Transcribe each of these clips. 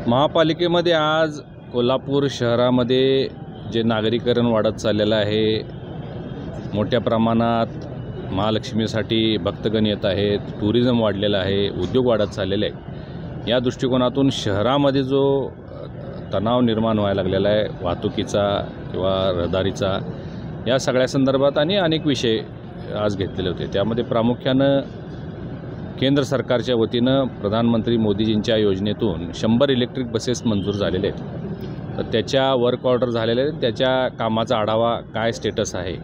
महापालिकेमध्ये आज कोल्हापूर शहरामध्ये जे नागरीकरण वाढत चाललेलं आहे, मोठ्या प्रमाणात महालक्ष्मीसाठी भक्तगण येत आहेत, टुरिझम वाढलेलं आहे, उद्योग वाढत चाललेले आहेत। या दृष्टिकोनातून शहरामध्ये जो तणाव निर्माण व्हायला लागलेला आहे वाहतुकीचा किंवा रहदारीचा, या सगळ्या संदर्भात आणि अनेक विषय आज घेतलेले होते। त्यामध्ये प्रामुख्यानं केंद्र सरकारच्या वतीनं प्रधानमंत्री मोदीजींच्या योजनेतून 100 इलेक्ट्रिक बसेस मंजूर झालेले आहेत। तर त्याच्या वर्क ऑर्डर झालेले आहेत, त्याच्या कामाचा आढावा काय स्टेटस आहे।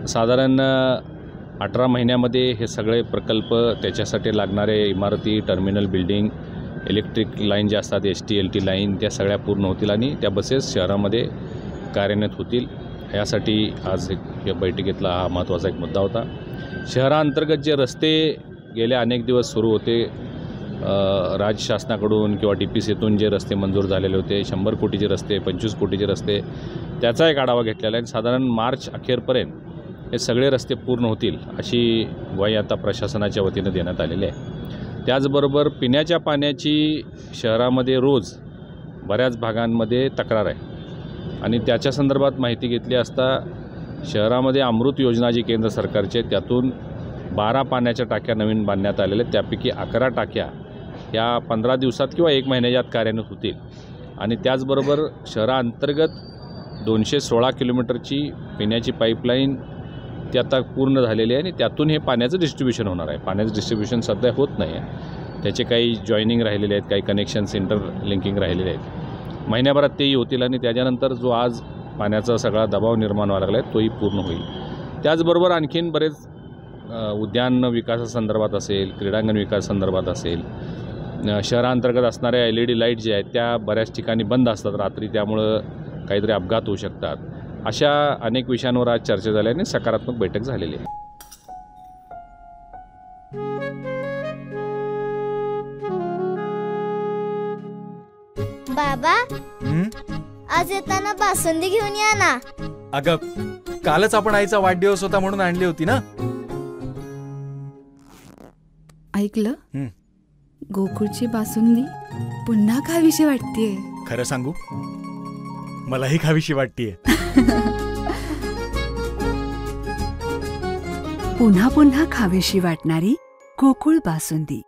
साधारण 18 महिन्यामध्ये हे सगळे प्रकल्प, त्याच्यासाठी लागणारे इमारती, टर्मिनल बिल्डिंग, इलेक्ट्रिक लाईन जे असतात ST-LT लाईन, त्या सगळ्या पूर्ण होतील आणि त्या बसेस शहरामध्ये कार्यान्वित होतील। यासाठी आज या बैठकीतला हा महत्त्वाचा एक मुद्दा होता। शहरांतर्गत जे रस्ते गेले अनेक दिवस सुरू होते, राज्य शासनाकडून किंवा DPCतून जे रस्ते मंजूर झालेले होते, 100 कोटीचे रस्ते, 25 कोटीचे रस्ते, त्याचा एक आढावा घेतलेला आहे। साधारण मार्च अखेरपर्यंत हे सगळे रस्ते पूर्ण होतील अशी ग्वाही आता प्रशासनाच्या वतीनं देण्यात आलेली आहे। त्याचबरोबर पिण्याच्या पाण्याची शहरामध्ये रोज बऱ्याच भागांमध्ये तक्रार आहे आणि त्याच्या संदर्भात माहिती घेतली असता शहरामध्ये अमृत योजना जी केंद्र सरकारची आहे, त्यातून 12 पाण्याच्या टाक्या नवीन बांधण्यात आलेल्या आहेत। त्यापैकी 11 टाक्या या 15 दिवसात किंवा 1 महिन्यात कार्यान्वित होतील आणि त्याचबरोबर शहराअंतर्गत 216 किलोमीटरची पिण्याची पाईपलाईन ती आता पूर्ण झालेली आहे आणि त्यातून हे पाण्याचं डिस्ट्रीब्युशन होणार आहे। पाण्याचं डिस्ट्रीब्युशन सध्या होत नाही आहे, त्याचे काही जॉईनिंग राहिलेले आहेत, काही कनेक्शन्स इंटरलिंकिंग राहिलेले आहेत। महिन्याभरात तेही होतील आणि त्याच्यानंतर जो आज पाण्याचा सगळा दबाव निर्माण व्हायला लागला आहे तोही पूर्ण होईल। त्याचबरोबर आणखीन बरेच उद्यान विकासासंदर्भात असेल, क्रीडांगण विकासासंदर्भात असेल, शहरांतर्गत असणाऱ्या LED लाईट जे आहेत त्या बऱ्याच ठिकाणी बंद असतात रात्री, त्यामुळं काहीतरी अपघात होऊ शकतात। अशा अनेक विषयांवर आज चर्चा झाली आणि सकारात्मक बैठक झालेली आहे। बाबा, आज येताना बासुंदी घेऊन या ना। अगं, कालच आपण आईचा वाढदिवस होता म्हणून आणली होती ना। ऐकलं, गोकुळची बासुंदी पुन्हा खावीशी वाटतेय। खरं सांगू, मलाही खावीशी वाटतेय। पुन्हा पुन्हा खावीशी वाटणारी गोकुळ बासुंदी।